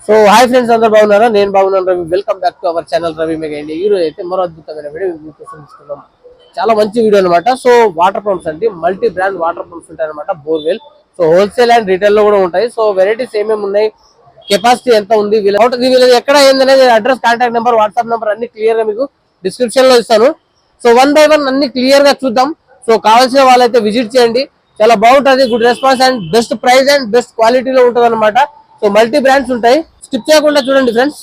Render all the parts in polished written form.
So hi friends, అందరూ బాగున్నారా? నేను బాగున్నాను. Ravi, welcome back to our channel Ravi mega India. ఈ రోజు అయితే మరో అద్భుతమైన వీడియో మీకోసం ఇస్తున్నాం. చాలా మంచి వీడియో అనమాట. సో వాటర్ పంప్స్ అండి, మల్టీ బ్రాండ్ వాటర్ పంప్స్ ఉంటాయి అనమాట. Borewell, so wholesale and retail లో కూడా ఉంటాయి. సో వెరైటీస్ ఏమేమి ఉన్నాయి, కెపాసిటీ ఎంత ఉంది, వీళ్ళది ఎక్కడ ఏందనేది address, contact number, WhatsApp number అన్ని క్లియర్ గా మీకు డిస్క్రిప్షన్ లో ఇస్తాను. సో వన్ బై వన్ అన్ని క్లియర్ గా చూద్దాం. సో కావాల్సిన వాళ్ళైతే విజిట్ చేయండి. చాలా బాగుంటుంది, good response and best price and best క్వాలిటీలో ఉంటుంది అనమాట. సో మల్టీ బ్రాండ్స్ ఉంటాయి, స్కిప్ చేయకుండా చూడండి ఫ్రెండ్స్.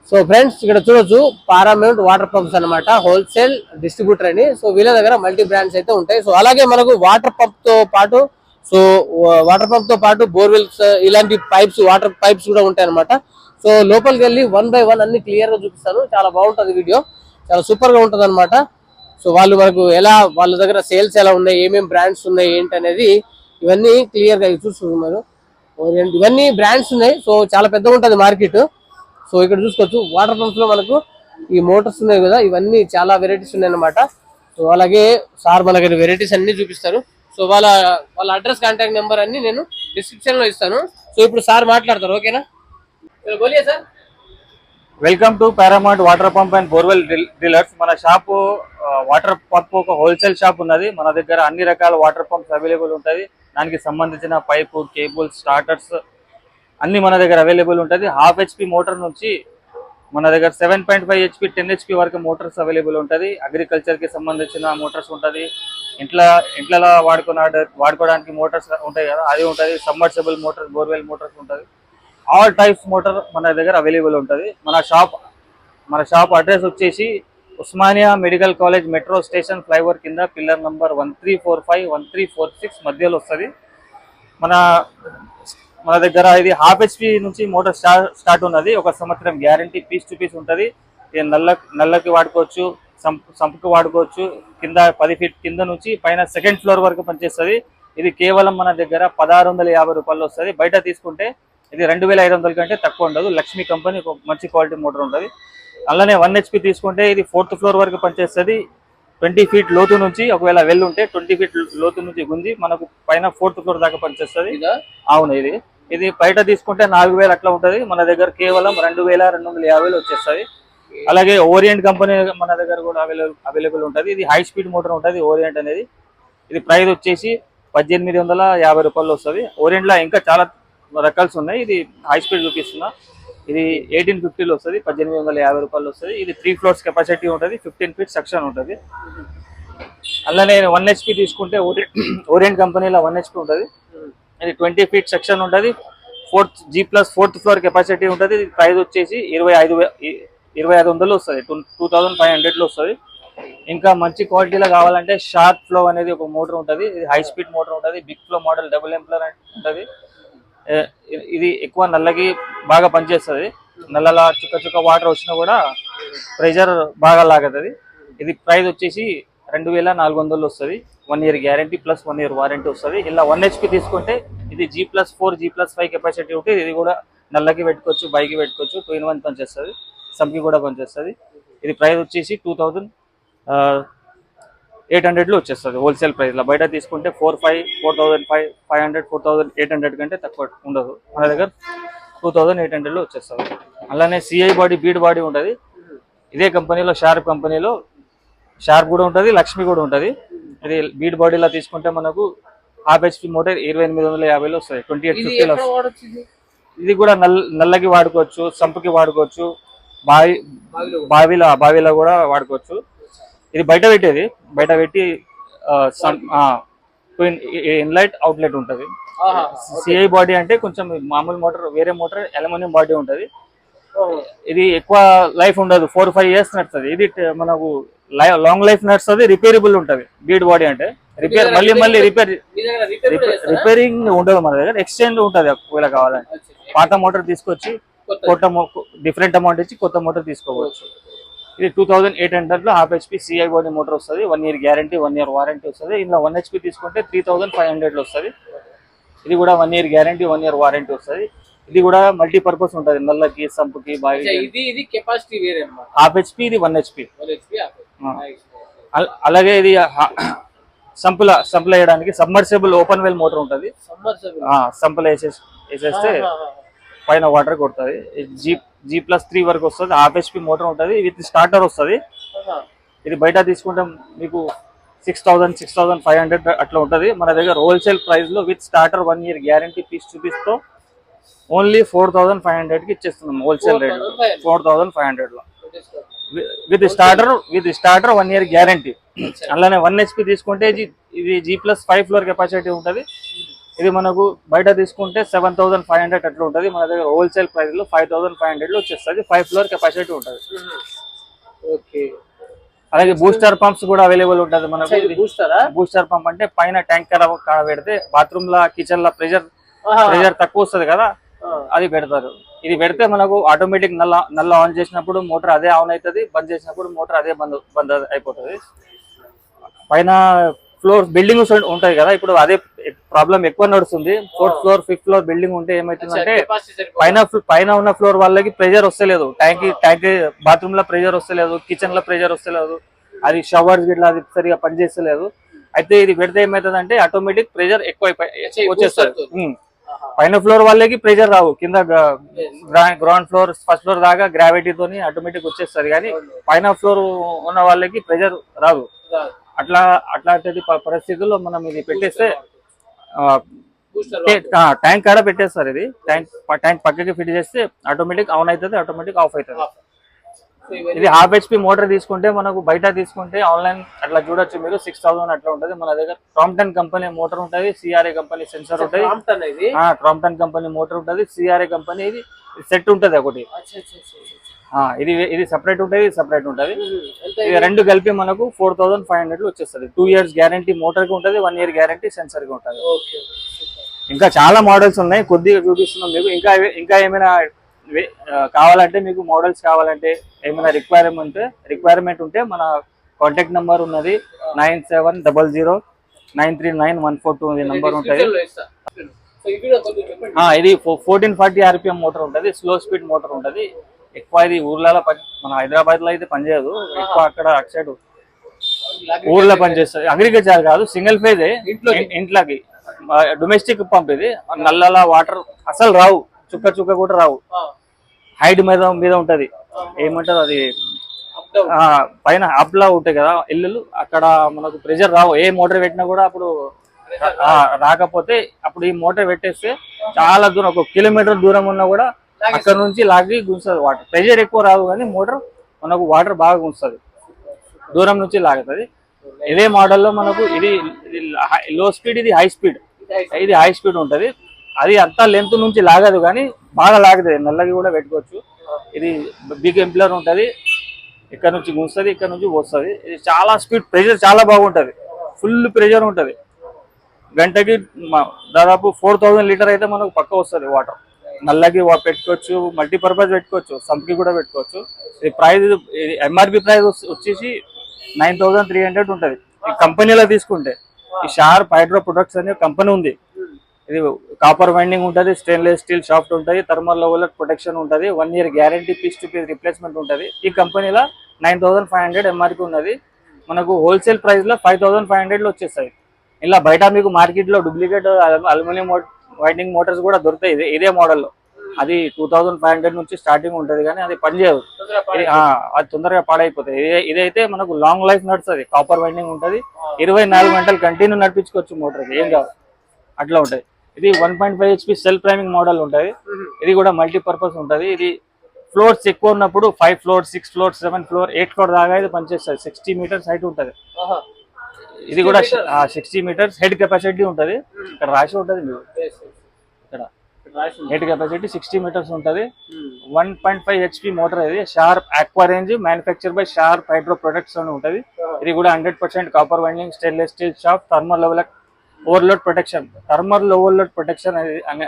సో ఫ్రెండ్స్, ఇక్కడ చూడొచ్చు పారామౌంట్ వాటర్ పంప్స్ అనమాట, హోల్సేల్ డిస్ట్రిబ్యూటర్ అని. సో వీళ్ళ దగ్గర మల్టీ బ్రాండ్స్ అయితే ఉంటాయి. సో అలాగే మనకు వాటర్ పంప్ తో పాటు బోర్వెల్స్, ఇలాంటి పైప్స్, వాటర్ పైప్స్ కూడా ఉంటాయి అనమాట. సో లోపలికి వెళ్ళి వన్ బై వన్ అన్ని క్లియర్ గా చూపిస్తాను. చాలా బాగుంటుంది వీడియో, చాలా సూపర్ గా ఉంటుంది అనమాట. సో వాళ్ళు మనకు వాళ్ళ దగ్గర సేల్స్ ఎలా ఉన్నాయి, ఏమేమి బ్రాండ్స్ ఉన్నాయి ఏంటి అనేది ఇవన్నీ క్లియర్ గా చూస్తున్నారు. ఇవన్నీ బ్రాండ్స్ ఉన్నాయి. సో చాలా పెద్దగా ఉంటుంది మార్కెట్. సో ఇక్కడ చూసుకోవచ్చు వాటర్ పంప్స్ లో మనకు ఈ మోటార్స్ ఉన్నాయి కదా, ఇవన్నీ చాలా వెరైటీస్ ఉన్నాయి అనమాట. సో అలాగే సార్ మనకి వెరైటీస్ అన్ని చూపిస్తారు. సో వాళ్ళ అడ్రస్, కాంటాక్ట్ నెంబర్ అన్ని నేను డిస్క్రిప్షన్ లో ఇస్తాను. సో ఇప్పుడు సార్ మాట్లాడతారు, ఓకేనా? బోలియే sir. Welcome to Paramount water pump and borewell dealers. మన షాపు వాటర్ పంప్ ఒక హోల్సేల్ షాప్ ఉన్నది. మన దగ్గర అన్ని రకాల వాటర్ పంప్స్ అవైలబుల్ ఉంటుంది. దానికి సంబంధించిన పైపు, కేబుల్స్, స్టార్టర్స్ అన్ని మన దగ్గర అవైలబుల్ ఉంటుంది. హాఫ్ హెచ్పి మోటార్ నుంచి మన దగ్గర 7.5 హెచ్పి, 10 హెచ్పి వరకు మోటార్స్ అవైలబుల్ ఉంటుంది. అగ్రికల్చర్కి సంబంధించిన మోటార్స్ ఉంటుంది. ఇంట్లో వాడుకోవడానికి మోటార్స్ ఉంటాయి కదా, అది ఉంటుంది. సబ్మర్సిబుల్ మోటార్స్, బోర్వెల్ మోటార్స్ ఉంటుంది. ఆల్ టైప్స్ మోటార్ మన దగ్గర అవైలబుల్ ఉంటుంది. మన షాప్ అడ్రస్ వచ్చేసి Osmania medical college metro station flyover కింద పిల్లర్ నంబర్ 1345, 1346 మధ్యలో వస్తుంది. మన దగ్గర ఇది హాఫ్ హెచ్పి నుంచి మోటార్ స్టార్ట్ ఉన్నది. 1 సంవత్సరం గ్యారంటీ, పీస్ టు పీస్ ఉంటుంది. ఇది నల్లకి వాడుకోవచ్చు, సంపుకి వాడుకోవచ్చు. కింద 10 ఫీట్ కింద నుంచి పైన సెకండ్ ఫ్లోర్ వరకు పనిచేస్తుంది. ఇది కేవలం మన దగ్గర 1650 రూపాయలు వస్తుంది. బయట తీసుకుంటే ఇది 2500 కంటే తక్కువ ఉండదు. లక్ష్మీ కంపెనీ ఒక మంచి క్వాలిటీ మోటార్ ఉంటుంది. అలానే 1 హెచ్పి తీసుకుంటే ఇది 4th ఫ్లోర్ వరకు పనిచేస్తుంది. 20 ఫీట్ లోతు నుంచి, ఒకవేళ ఉంటే 20 ఫీట్ లోతు నుంచి గుంజి మనకు పైన 4th ఫ్లోర్ దాకా పనిచేస్తుంది. అవును, ఇది బయట తీసుకుంటే 4000 అట్లా ఉంటుంది. మన దగ్గర కేవలం 2250 వచ్చేస్తుంది. అలాగే ఓరియంట్ కంపెనీ మన దగ్గర కూడా అవైలబుల్ ఉంటుంది. ఇది హై స్పీడ్ మోటార్ ఉంటుంది ఓరియంట్ అనేది. ఇది ప్రైస్ వచ్చేసి 1850 రూపాయలు వస్తుంది. ఓరియంట్ లో ఇంకా చాలా రకాల్స్ ఉన్నాయి. ఇది హై స్పీడ్ చూపిస్తున్నా. ఇది 1850లో వస్తుంది, 1850 రూపాయలు వస్తుంది. ఇది 3 ఫ్లోర్స్ కెపాసిటీ ఉంటుంది, 15 ఫీట్ సెక్షన్ ఉంటుంది. అలానే 1 హెచ్పి తీసుకుంటే ఓరియంట్ కంపెనీలో 1 హెచ్పి ఉంటుంది. ఇది 20 ఫీట్ సెక్షన్ ఉంటుంది. 4th ఫ్లోర్ కెపాసిటీ ఉంటుంది. ఇది ప్రైస్ వచ్చేసి 2500 వస్తుంది, 2500లో వస్తుంది. ఇంకా మంచి క్వాలిటీలో కావాలంటే షార్ప్ ఫ్లో అనేది ఒక మోటార్ ఉంటుంది. ఇది హై స్పీడ్ మోటార్ ఉంటుంది. బిగ్ ఫ్లో మోడల్ డబుల్ ఎంప్లర్ ఉంటుంది. ఇది ఎక్కువ నల్లకి బాగా పనిచేస్తుంది. నల్లలా చుక్క వాటర్ వచ్చినా కూడా ప్రెషర్ బాగా లాగుతుంది. ఇది ప్రైస్ వచ్చేసి 2400 వస్తుంది. 1 year guarantee plus 1 year warranty వస్తుంది. ఇలా 1 హెచ్పి తీసుకుంటే ఇది G+4, G+5 కెపాసిటీ ఉంటుంది. ఇది కూడా నల్లకి పెట్టుకోవచ్చు, బైకి పెట్టుకోవచ్చు. 2-in-1 పనిచేస్తుంది, సంకి కూడా పనిచేస్తుంది. ఇది ప్రైస్ వచ్చేసి 2800లో వచ్చేస్తుంది హోల్సేల్ ప్రైస్లో. బయట తీసుకుంటే 4500, 4800 కంటే తక్కువ ఉండదు. మన దగ్గర 2800లో వచ్చేస్తుంది. అలానే సిఐ బాడీ, బీడ్ బాడీ ఉంటుంది. ఇదే కంపెనీలో షార్ప్ కంపెనీలో షార్ప్ కూడా ఉంటుంది, లక్ష్మి కూడా ఉంటుంది. ఇది బీడ్ బాడీలో తీసుకుంటే మనకు హాఫ్ హెచ్పి మోటార్ 2850లో వస్తుంది, 2850లో వస్తుంది. ఇది కూడా నల్లకి వాడుకోవచ్చు, సంపుకి వాడుకోవచ్చు, బావిలో కూడా వాడుకోవచ్చు. ఇది బయట పెట్టి ఇన్లైట్ అవుట్లెట్ ఉంటుంది. సిఐ బాడీ అంటే కొంచెం మామూలు మోటార్, వేరే మోటార్ అల్యూమినియం బాడీ ఉంటుంది. ఇది ఎక్కువ లైఫ్ ఉండదు, 4-5 ఇయర్స్ నడుస్తుంది. ఇది మనకు లాంగ్ లైఫ్ నడుస్తుంది, రిపేరబుల్ ఉంటుంది. బీడ్ బాడీ అంటే మళ్ళీ రిపేరింగ్ ఉండదు మన దగ్గర, ఎక్స్చేంజ్ ఉంటుంది. ఒకవేళ కావాలంటే పాత మోటార్ తీసుకొచ్చి డిఫరెంట్ అమౌంట్ ఇచ్చి కొత్త మోటార్ తీసుకోవచ్చు. ఇది 2800లో half HP CI body motor వస్తుంది. 1 ఇయర్ గ్యారంటీ, 1 ఇయర్ వారంటీ వస్తుంది. ఇందులో 1 హెచ్పి తీసుకుంటే 3500లో వస్తుంది. ఇది కూడా 1 ఇయర్ గ్యారంటీ, 1 ఇయర్ వారంటీ వస్తుంది. ఇది కూడా మల్టీపర్పస్ ఉంటుంది, నల్లకి, సంపుకి, బావి. హాఫ్ హెచ్పి, ఇది 1 హెచ్పి. అలాగే ఇది సంపుల వేయడానికి సబ్మర్సిబుల్ ఓపెన్ వెల్ మోటార్ ఉంటుంది. సంపుల వేసేస్తే పైన వాటర్ కొడుతుంది. G+3 వరకు వస్తుంది. హాఫ్ HP మోటార్ ఉంటుంది, విత్ స్టార్టర్ వస్తుంది. ఇది బయట తీసుకుంటే మీకు 6,000 6,500 అట్లా ఉంటుంది. మన దగ్గర హోల్సేల్ ప్రైస్ లో with starter 1 year guarantee piece to piece తో ఓన్లీ 4,500 కి ఇచ్చేస్తున్నాం. హోల్సేల్ రేట్ 4,500 లో విత్ స్టార్టర్ 1 year గ్యారంటీ. అలానే 1 HP తీసుకుంటే ఇది G+5 ఫ్లోర్ కెపాసిటీ ఉంటుంది. ఇది మనకు బయట తీసుకుంటే 7,500 అట్లా ఉంటుంది. మన దగ్గర హోల్సేల్ ప్రైస్ లో 5,500 లో వచ్చేస్తుంది. 5 ఫ్లోర్ కెపాసిటీ ఉంటుంది. ఓకే. అలాగే బూస్టర్ పంప్స్ కూడా అవైలబుల్ ఉంటుంది మనకు. బూస్టర్ పంప్ అంటే పైన ట్యాంకర్ పెడితే బాత్రూమ్ లా కిచెన్ లా ప్రెజర్ తక్కువ వస్తుంది కదా, అది పెడతారు. ఇది పెడితే మనకు ఆటోమేటిక్ నల్ల ఆన్ చేసినప్పుడు మోటార్ అదే ఆన్ అవుతుంది, బంద్ చేసినప్పుడు మోటార్ అదే బంద్ అయిపోతుంది. పైన ఫ్లోర్ బిల్డింగ్ ఉంటాయి కదా, ఇప్పుడు అదే ప్రాబ్లం ఎక్కువ నడుస్తుంది. 4th floor 5th floor building ఉంటే ఏమవుతుందంటే పైన ఉన్న ఫ్లోర్ వాళ్ళకి ప్రెజర్ వస్తలేదు, ట్యాంక్ బాత్రూమ్ లో ప్రెజర్ వస్తలేదు, కిచెన్ లో ప్రెజర్ వస్తలేదు, అది షవర్స్ గిట్లా అది సరిగా పనిచేస్తలేదు. అయితే ఇది పెడితే ఏమవుతుందంటే ఆటోమేటిక్ ప్రెజర్ ఎక్కువ వచ్చేస్తుంది. పైన ఫ్లోర్ వాళ్ళకి ప్రెజర్ రావు, కింద గ్రౌండ్ ఫ్లోర్ ఫస్ట్ ఫ్లోర్ దాకా గ్రావిటీతోని ఆటోమేటిక్ వచ్చేస్తుంది. కానీ పైన ఫ్లోర్ ఉన్న వాళ్ళకి ప్రెజర్ రాదు. అట్లాంటి పరిస్థితుల్లో మనం ఇది పెట్టేస్తే ట్యాంక్ కాడ పెట్టేస్తారు. ఇది ట్యాంక్ పక్కకి ఫిట్ చేస్తే ఆటోమేటిక్ ఆన్ అవుతుంది, ఆటోమేటిక్ ఆఫ్ అవుతుంది. ఇది హాఫ్ HP మోటార్ తీసుకుంటే మనకు బయట తీసుకుంటే ఆన్లైన్ అట్లా చూడొచ్చు మీరు 6,000 అట్లా ఉంటుంది. మన దగ్గర క్రాంప్టన్ కంపెనీ మోటార్ ఉంటుంది, CRA కంపెనీ సెన్సర్ ఉంటుంది. క్రాంప్టన్ కంపెనీ మోటార్ ఉంటుంది, CRA కంపెనీ ఇది సెట్ ఉంటుంది ఒకటి. ఇది సెపరేట్ ఉంటుంది, ఇది సెపరేట్ ఉంటుంది. ఇది రెండు కలిపి మనకు 4,500 వచ్చేస్తుంది. 2 years గ్యారంటీ మోటార్ కి ఉంటుంది, 1 year గ్యారంటీ సెన్సర్ కి ఉంటుంది. ఇంకా చాలా మోడల్స్ ఉన్నాయి, కొద్దిగా చూపిస్తున్నాం మీకు. ఇంకా ఏమైనా కావాలంటే మీకు మోడల్స్ కావాలంటే ఏమైనా రిక్వైర్మెంట్ ఉంటే మన కాంటాక్ట్ నెంబర్ ఉన్నది 9700939142 నెంబర్ ఉంటుంది. ఇది 1440 RPM మోటార్ ఉంటుంది, స్లో స్పీడ్ మోటార్ ఉంటుంది. ఎక్కువ ఇది ఊర్లలో మన హైదరాబాద్ లో అయితే పనిచేయదు, ఎక్కువ అక్కడ అటు సైడ్ ఊర్లో పనిచేస్తుంది. అగ్రికల్చర్ కాదు, సింగిల్ ఫేజ్ ఇంట్లోకి డొమెస్టిక్ పంప్. ఇది నల్లల వాటర్ అసలు రావు, చుక్క కూడా రావు. హైట్ మీద ఉంటది, ఏమంటారు అది పైన అప్లా ఉంటాయి కదా ఇల్లులు, అక్కడ మనకు ప్రెజర్ రావు. ఏ మోటార్ పెట్టినా కూడా అప్పుడు రాకపోతే అప్పుడు ఈ మోటార్ పెట్టేస్తే చాలా దూరం, 1 కిలోమీటర్ దూరం ఉన్నా కూడా అక్కడ నుంచి లాగి గుంజుతుంది వాటర్. ప్రెజర్ ఎక్కువ రాదు కానీ మోటార్ మనకు వాటర్ బాగా గుంజుతుంది, దూరం నుంచి లాగుతుంది. ఇదే మోడల్లో మనకు ఇది లో స్పీడ్, ఇది హై స్పీడ్. ఇది హై స్పీడ్ ఉంటుంది, అది అంతా లెంత్ నుంచి లాగదు కానీ బాగా లాగుతుంది, నల్లకి కూడా పెట్టుకోవచ్చు. ఇది బిగ్ ఎంప్లర్ ఉంటుంది, ఇక్కడ నుంచి గుంజుతుంది, ఇక్కడ నుంచి పోస్తుంది. ఇది చాలా స్పీడ్, ప్రెజర్ చాలా బాగుంటుంది, ఫుల్ ప్రెజర్ ఉంటుంది. గంటకి దాదాపు 4,000 లీటర్ అయితే మనకు పక్క వస్తుంది వాటర్. నల్లకి పెట్టుకోవచ్చు, మల్టీపర్పస్ పెట్టుకోవచ్చు, సంప్కి కూడా పెట్టుకోవచ్చు. ఇది ప్రైస్, MRP ప్రైస్ వచ్చేసి 9,300 ఉంటుంది. ఈ కంపెనీలో తీసుకుంటే ఈ షార్ప్ హైడ్రో ప్రొడక్ట్స్ అనే కంపెనీ ఉంది. ఇది కాపర్ వైండింగ్ ఉంటుంది, స్టెయిన్లెస్ స్టీల్ షాఫ్ట్ ఉంటుంది, థర్మల్ ఓవర్లోడ్ ప్రొటెక్షన్ ఉంటుంది, 1 year guarantee piece to piece replacement ఉంటుంది. ఈ కంపెనీలో 9,500 MRP ఉన్నది. మనకు హోల్సేల్ ప్రైస్ లో 5,500 లో వచ్చేస్తాయి. ఇలా బయట మీకు మార్కెట్ లో డూప్లికేట్ అల్యూమినియం వైండింగ్ మోటార్స్ కూడా దొరుకుతాయి ఇదే మోడల్లో. అది 2,500 నుంచి స్టార్టింగ్ ఉంటుంది, కానీ అది పనిచేయదు, అది తొందరగా పాడైపోతాయి. ఇదైతే మనకు లాంగ్ లైఫ్ నడుస్తుంది, కాపర్ వైండింగ్ ఉంటుంది, 24 గంటలు కంటిన్యూ నడిపించుకోవచ్చు మోటార్కి, ఏం కాదు అట్లా ఉంటుంది. ఇది 1.5 HP సెల్ఫ్ ప్రైమింగ్ మోడల్ ఉంటుంది. ఇది కూడా మల్టీపర్పస్ ఉంటుంది. ఇది ఫ్లోర్స్ ఎక్కువ ఉన్నప్పుడు 5 floors 6 floors 7 floors 8 floors దాకా ఇది పనిచేస్తుంది. 60 meters హైట్ ఉంటుంది. ఇది కూడా 60 meters హెడ్ కెపాసిటీ ఉంటుంది. ఇక్కడ రాసి ఉంటుంది మీరు, ఇక్కడ హెడ్ కెపాసిటీ 60 meters ఉంటుంది. 1.5 HP మోటార్. ఇది sharp aqua range, manufacture by sharp hydro products అని ఉంటుంది. ఇది కూడా 100% copper winding, stainless steel shaft, thermal overload protection. Thermal overload protection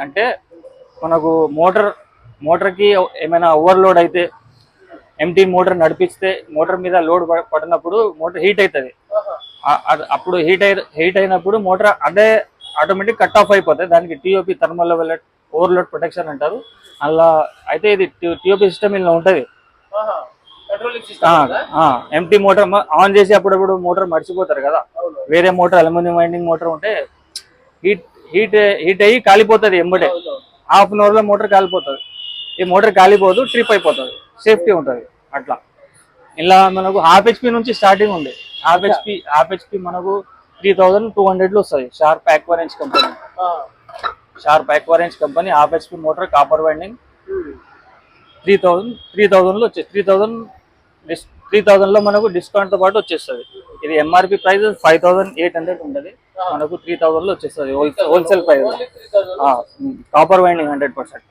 అంటే మనకు మోటార్కి ఏమైనా ఓవర్లోడ్ అయితే, ఎంటీ మోటార్ నడిపిస్తే మోటార్ మీద లోడ్ పడినప్పుడు మోటార్ హీట్ అవుతుంది. అప్పుడు హీట్ అయినప్పుడు మోటార్ అదే ఆటోమేటిక్ కట్ ఆఫ్ అయిపోతుంది. దానికి TOP థర్మల్ ఓవర్లోడ్ ప్రొటెక్షన్ అంటారు. అలా అయితే ఇది TOP సిస్టమ్ ఇలా ఉంటుంది. ఎంటీ మోటార్ ఆన్ చేసి అప్పుడప్పుడు మోటార్ మర్చిపోతారు కదా, వేరే మోటార్ అల్యూమినియం వైండింగ్ మోటార్ ఉంటే హీట్ అయ్యి కాలిపోతుంది ఎంబడే, హాఫ్ అన్ అవర్ లో మోటార్ కాలిపోతుంది. ఈ మోటార్ కాలిపోదు, ట్రిప్ అయిపోతుంది, సేఫ్టీ ఉంటుంది అట్లా. ఇలా మనకు హాఫ్ హెచ్పి నుంచి స్టార్టింగ్ ఉంది. హాఫ్ హెచ్పి మనకు 3200 వస్తుంది. షార్ప్ ఆక్వారెంజ్ company, half HP motor, copper winding 3000 లో వచ్చేసి 3000 లో మనకు డిస్కౌంట్ తో పాటు వచ్చేస్తుంది. ఇది ఎంఆర్పి ప్రైస్ 5800 ఉంటుంది, మనకు 3000 లో వచ్చేస్తుంది హోల్సేల్ ప్రైస్. Copper winding 100%.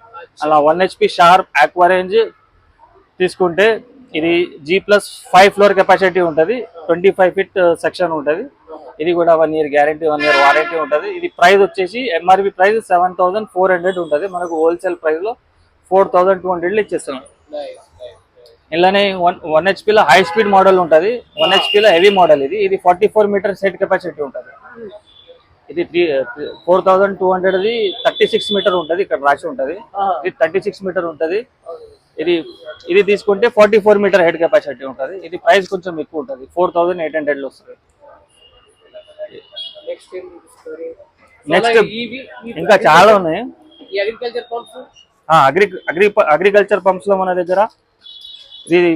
అలా 1 HP షార్ప్ ఆక్వారేంజ్ తీసుకుంటే ఇది G+5 ఫ్లోర్ కెపాసిటీ ఉంటుంది, 25 ఫీట్ సెక్షన్ ఉంటుంది. ఇది కూడా 1 year గ్యారంటీ, 1 year వారంటీ ఉంటుంది. ఇది ప్రైస్ వచ్చేసి ఎంఆర్పి ప్రైస్ 7400 ఉంటుంది, మనకు హోల్సేల్ ప్రైస్ లో 4200 ఇచ్చేస్తున్నాం. ఇలానే 1 HP లో హై స్పీడ్ మోడల్ ఉంటుంది, 1 HP లో హెవీ మోడల్. ఇది 44 మీటర్స్ హెడ్ కెపాసిటీ ఉంటుంది. ఇది 4200 36 మీటర్ ఉంటుంది, ఇక్కడ రాసి ఉంటుంది. ఇది 36 మీటర్ ఉంటుంది. ఇది తీసుకుంటే 44 మీటర్ హెడ్ కెపాసిటీ ఉంటుంది. ఇది ప్రైస్ కొంచెం ఎక్కువ ఉంటుంది, 4800 వస్తుంది. నెక్స్ట్ ఇంకా చాలా ఉన్నాయి. అగ్రికల్చర్ పంప్స్ లో మన దగ్గర ఇది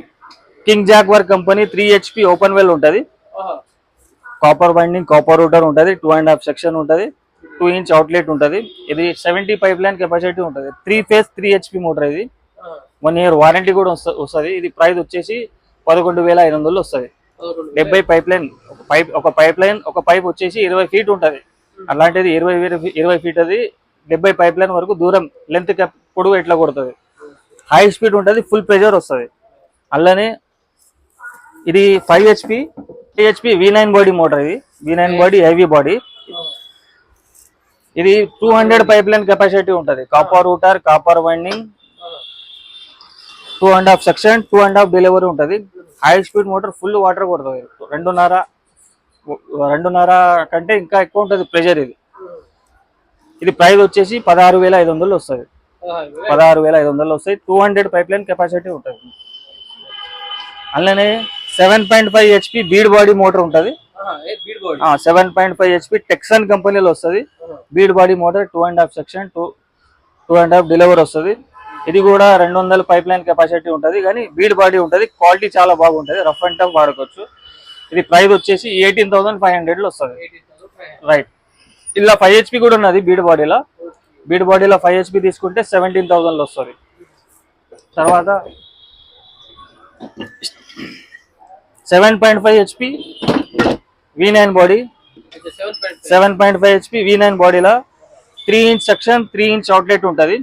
king Jaguar company 3 HP open well ఉంటుంది. కాపర్ వైండింగ్, కాపర్ రూటర్ ఉంటుంది, 2.5 సెక్షన్ ఉంటుంది, 2 inch అవుట్లెట్ ఉంటుంది. ఇది 70 పైప్ లైన్ కెపాసిటీ ఉంటుంది. 3 phase 3 HP మోటార్. ఇది 1 year వారంటీ కూడా వస్తుంది. ఇది ప్రైస్ వచ్చేసి 11500 వస్తుంది. 70 పైప్ లైన్, ఒక పైప్ వచ్చేసి 20 ఫీట్ ఉంటుంది. అలాంటిది 20 ఫీట్ అది 70 పైప్ లైన్ వరకు దూరం లెంత్ పొడుగు ఎట్లా కొడుతుంది. హై స్పీడ్ ఉంటుంది, ఫుల్ ప్రెషర్ వస్తుంది. అలానే ఇది 5 HP V9 బాడీ మోటార్. ఇది V9 బాడీ హెవీ బాడీ. ఇది 200 పైప్ లైన్ కెపాసిటీ ఉంటుంది. Copper rotor, copper winding, 2.5 section, 2.5 delivery ఉంటుంది. High speed motor, full water కొడుతుంది. 2.5 కంటే ఇంకా ఎక్కువ ఉంటుంది ప్రెషర్. ఇది ప్రైస్ వచ్చేసి 16500 వస్తుంది. 16500 వస్తాయి. 200 పైప్ లైన్ కెపాసిటీ ఉంటుంది. అలానే 7.5 HP బీడ్ బాడీ మోటార్ ఉంటుంది. 7.5 HP టెక్సన్ కంపెనీలో వస్తుంది. Bead body motor, 2.5 section, 2.5 delivery వస్తుంది. ఇది కూడా 200 పైప్ లైన్ కెపాసిటీ ఉంటుంది, కానీ బీడ్ బాడీ ఉంటుంది. క్వాలిటీ చాలా బాగుంటుంది, రఫ్ అండ్ టఫ్ వాడుకోవచ్చు. ఇది ప్రైస్ వచ్చేసి 18500 వస్తుంది. రైట్. ఇలా 5 HP కూడా ఉన్నది బీడ్ బాడీలో. 5 HP తీసుకుంటే 17000 వస్తుంది. తర్వాత 7.5 HP V9 body, 7.5 HP V9 బాడీలో 3 inch సెక్షన్, 3 inch అవుట్లెట్ ఉంటుంది.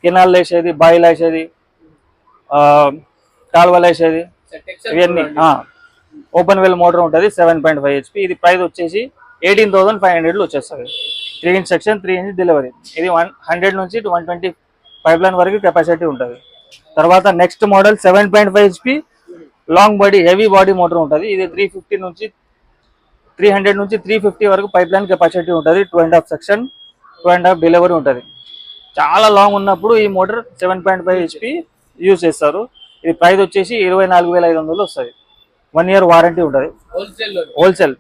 కెనాల్ వేసేది, బాయిల్ వేసేది, కాలువలు వేసేది, ఇవన్నీ ఓపెన్ వెల్ మోటార్ ఉంటుంది. 7.5 HP. ఇది ప్రైస్ వచ్చేసి 18500 వచ్చేస్తుంది. 3 inch సెక్షన్, 3 inch డెలివరీ. ఇది 100 నుంచి 120 పైప్ లైన్ వరకు కెపాసిటీ ఉంటుంది. తర్వాత next model 7.5 HP long body heavy body motor ఉంటుంది. ఇది 300 నుంచి 350 వరకు పైప్ లైన్ కెపాసిటీ ఉంటుంది. 2.5 సెక్షన్, 2.5 డెలివరీ ఉంటుంది. చాలా లాంగ్ ఉన్నప్పుడు ఈ మోటార్ 7.5 HP యూజ్ చేస్తారు. ఇది ప్రైస్ వచ్చేసి 24500 వస్తుంది. 1 year వారంటీ ఉంటుంది, హోల్సేల్.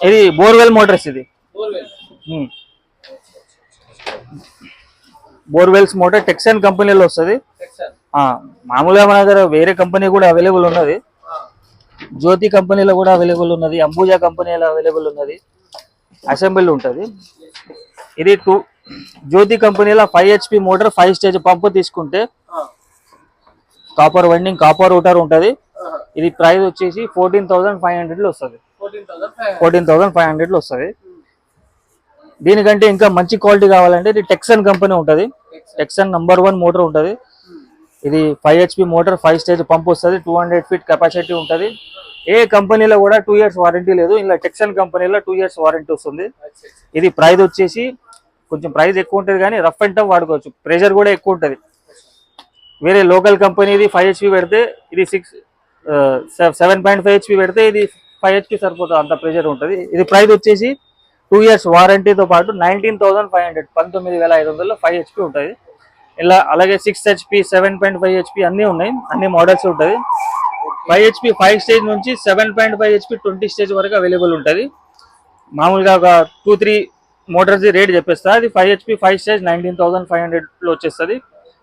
ఇది బోర్వెల్ మోటార్స్. ఇది బోర్వెల్స్ మోటార్ టెక్సన్ కంపెనీలో వస్తుంది. మామూలుగా మన దగ్గర వేరే కంపెనీ కూడా అవైలబుల్ ఉన్నది. జ్యోతి కంపెనీలో కూడా అవైలబుల్ ఉన్నది, అంబుజా కంపెనీలో అవైలబుల్ ఉన్నది, అసెంబ్లీ ఉంటుంది. ఇది జ్యోతి కంపెనీలో 5 HP మోటార్ 5 stage పంపు తీసుకుంటే కాపర్ వైండింగ్, కాపర్ రూటర్ ఉంటుంది. ఇది ప్రైస్ వచ్చేసి 14500 వస్తుంది. 14500 వస్తుంది. దీనికంటే ఇంకా మంచి క్వాలిటీ కావాలంటే ఇది టెక్సన్ కంపెనీ ఉంటుంది. టెక్సన్ నంబర్ 1 మోటార్ ఉంటుంది. ఇది 5 HP మోటార్ 5 stage పంప్ వస్తుంది. 200 ఫీట్ కెపాసిటీ ఉంటుంది. ఏ కంపెనీలో కూడా 2 years వారంటీ లేదు. ఇలా టెక్సన్ కంపెనీలో 2 years వారంటీ వస్తుంది. ఇది ప్రైస్ వచ్చేసి కొంచెం ప్రైస్ ఎక్కువ ఉంటుంది, కానీ రఫ్ అండ్ టఫ్ వాడుకోవచ్చు. ప్రెషర్ కూడా ఎక్కువ ఉంటుంది. వేరే లోకల్ కంపెనీది 5 HP పెడితే ఇది 7.5 HP పెడితే ఇది 5 HP సరిపోతుంది, అంత ప్రెషర్ ఉంటుంది. ఇది ప్రైస్ వచ్చేసి 2 years వారంటీతో పాటు 19500, 19500 5 HP ఉంటుంది. ఇలా అలాగే 6 HP, 7.5 HP అన్నీ ఉన్నాయి, అన్ని మోడల్స్ ఉంటుంది. 5 HP 5 stage నుంచి 7.5 HP 20 stage వరకు అవైలబుల్ ఉంటుంది. మామూలుగా ఒక 2-3 మోటార్స్ రేట్ చెప్పేస్తా. అది 5 HP 5 స్టేజ్ 19,500 లో వచ్చేస్తుంది.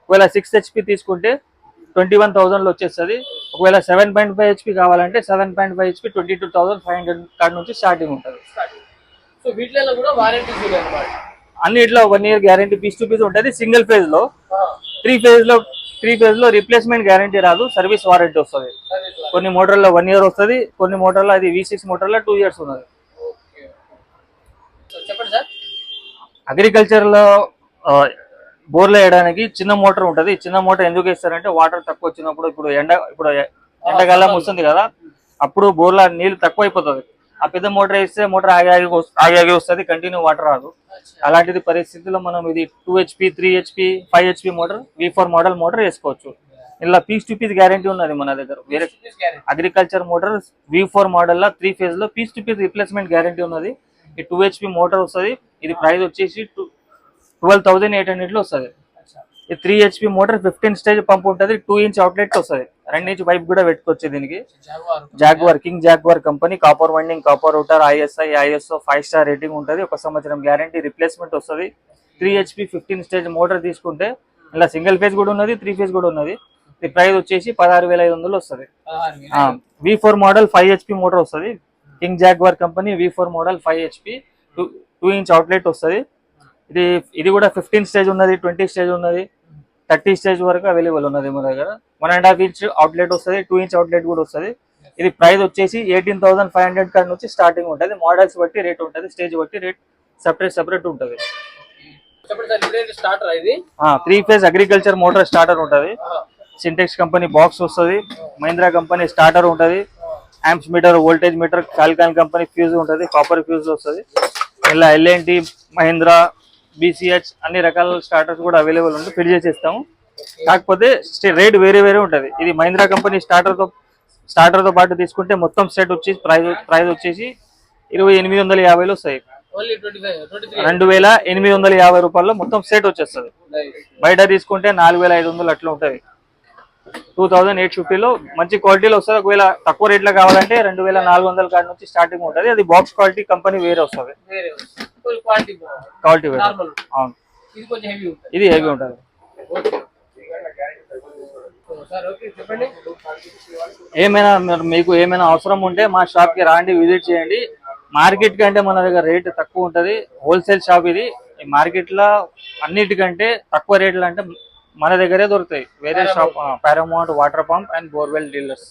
ఒకవేళ 6 HP తీసుకుంటే 21,000 లో వచ్చేస్తుంది. ఒకవేళ 7.5 HP కావాలంటే 7.5 HP 22,500 కాడ నుంచి స్టార్టింగ్ ఉంటుంది. సో వీటిలో కూడా వారంటీస్ ఉన్నాయి అన్నమాట. అన్నిట్లో 1 year guarantee piece to piece ఉంటుంది. సింగిల్ ఫేజ్ లో, త్రీ ఫేజ్ లో రీప్లేస్మెంట్ గ్యారంటీ రాదు, సర్వీస్ వారంటీ వస్తుంది. కొన్ని మోటార్లో 1 year వస్తుంది, కొన్ని మోటార్లో అది V6 మోటార్లో 2 years ఉన్నది. చెప్పండి సార్. అగ్రికల్చర్ లో బోర్లు వేయడానికి చిన్న మోటార్ ఉంటుంది. చిన్న మోటార్ ఎందుకు వేస్తారంటే వాటర్ తక్కువ వచ్చినప్పుడు, ఇప్పుడు ఎండాకాలం వస్తుంది కదా, అప్పుడు బోర్ల నీళ్ళు తక్కువ అయిపోతుంది. ఆ పెద్ద మోటార్ వేస్తే మోటార్ ఆగి వస్తుంది, కంటిన్యూ వాటర్ రాదు. అలాంటిది పరిస్థితుల్లో మనం ఇది 2 HP 3 HP 5 HP motor V4 model motor వేసుకోవచ్చు. ఇలా పీస్ టు పీస్ గ్యారంటీ ఉన్నది మన దగ్గర. వేరే అగ్రికల్చర్ మోటార్ V4 మోడల్ లా 3 phase లో piece to piece replacement guarantee ఉన్నది. ఈ 2 HP మోటార్ వస్తుంది. ఇది ప్రైస్ వచ్చేసి 12,800 లో వస్తుంది. ఈ 3 HP మోటార్ 15 స్టేజ్ పంప్ ఉంటుంది, 2 inch అవుట్లెట్ వస్తుంది. 2 inch పైప్ కూడా పెట్టుకోవచ్చు దీనికి. Jaguar king jaguar company, copper winding, copper router, ISI ISO 5 star rating ఉంటుంది. 1 సంవత్సరం గ్యారంటీ, రిప్లేస్మెంట్ వస్తుంది. 3 HP 15 స్టేజ్ మోటార్ తీసుకుంటే ఇలా సింగిల్ ఫేజ్ కూడా ఉన్నది, 3 phase కూడా ఉన్నది. ఈ ప్రైస్ వచ్చేసి 16,500 వస్తుంది. V4 మోడల్ 5 HP మోటార్ వస్తుంది. King jaguar company V4 model 5 HP 2 inch outlet వస్తుంది. ఇది కూడా 15 స్టేజ్ ఉన్నది, 20 స్టేజ్ ఉన్నది, 30 స్టేజ్ వరకు అవైలబుల్ ఉన్నది మన దగ్గర. 1.5 inch అవుట్లెట్ వస్తుంది, 2 inch అవుట్లెట్ కూడా వస్తుంది. ఇది ప్రైస్ వచ్చేసి 18,500 కాడ నుంచి స్టార్టింగ్ ఉంటుంది. మోడల్స్ బట్టి రేట్ ఉంటుంది, స్టేజ్ బట్టి రేట్ సపరేట్ ఉంటుంది. 3 phase అగ్రికల్చర్ మోటార్ స్టార్టర్ ఉంటుంది. సింటెక్స్ కంపెనీ బాక్స్ వస్తుంది, మహీంద్రా కంపెనీ స్టార్టర్ ఉంటుంది, యాంప్స్ మీటర్, వోల్టేజ్ మీటర్, కాల్కాన్ కంపెనీ ఫ్యూజ్ ఉంటుంది, కాపర్ ఫ్యూజ్ వస్తుంది. ఇలా LNT, మహీంద్రా, BCH అన్ని రకాల స్టార్టర్స్ కూడా అవైలబుల్ ఉంది, ఫిట్ చేసేస్తాము. కాకపోతే రేట్ వేరే ఉంటుంది. ఇది మహీంద్రా కంపెనీ స్టార్టర్ తో పాటు తీసుకుంటే మొత్తం సెట్ వచ్చేసి ప్రైస్ వచ్చేసి 2,850 వస్తాయి. 2,850 రూపాయల్లో మొత్తం సెట్ వచ్చేస్తుంది. బయట తీసుకుంటే 4,500 అట్లా ఉంటుంది. 2,850 లో మంచి క్వాలిటీలో వస్తుంది. ఒకవేళ తక్కువ రేట్లో కావాలంటే 2,400 కాడ నుంచి స్టార్టింగ్ ఉంటుంది. అది బాక్స్ క్వాలిటీ, కంపెనీ వేరే వస్తుంది. క్వాలిటీ వేరే. అవును, ఇది హెవీ ఉంటుంది. ఏమైనా మీకు ఏమైనా అవసరం ఉంటే మా షాప్ కి రాండి, విజిట్ చేయండి. మార్కెట్ కంటే మన దగ్గర రేట్ తక్కువ ఉంటుంది. హోల్సేల్ షాప్ ఇది. మార్కెట్ లో అన్నిటికంటే తక్కువ రేట్లు అంటే మన దగ్గరే దొరుకుతాయి. వేరే shop Paramount water pump and borewell dealers.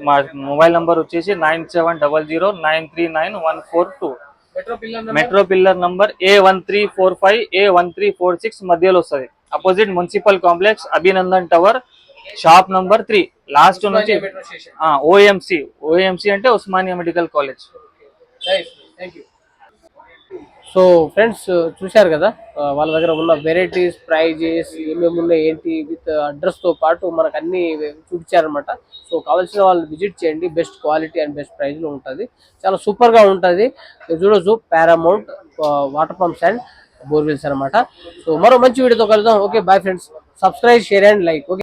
మా మొబైల్ నంబర్ వచ్చేసి 9700939142. Metro pillar number A1345 A1346 మధ్యలో వస్తుంది. Opposite municipal complex, Abhinandan tower, shop number 3 last నుంచి. OMC అంటే Osmania medical college. So friends చూశారు కదా, వాళ్ళ దగ్గర ఉన్న వెరైటీస్, ప్రైజెస్ ఏమేమి ఉన్నాయి ఏంటి, విత్ అడ్రస్ తో పాటు మనకు అన్ని చూపించారనమాట. సో కావాల్సిన వాళ్ళు విజిట్ చేయండి. Best quality and best price లో ఉంటుంది. చాలా సూపర్ గా ఉంటుంది. చూడొచ్చు, paramount water pumps and borewells అనమాట. సో మరో మంచి వీడియోతో కలుద్దాం. Okay, bye friends. Subscribe, share and like. Okay.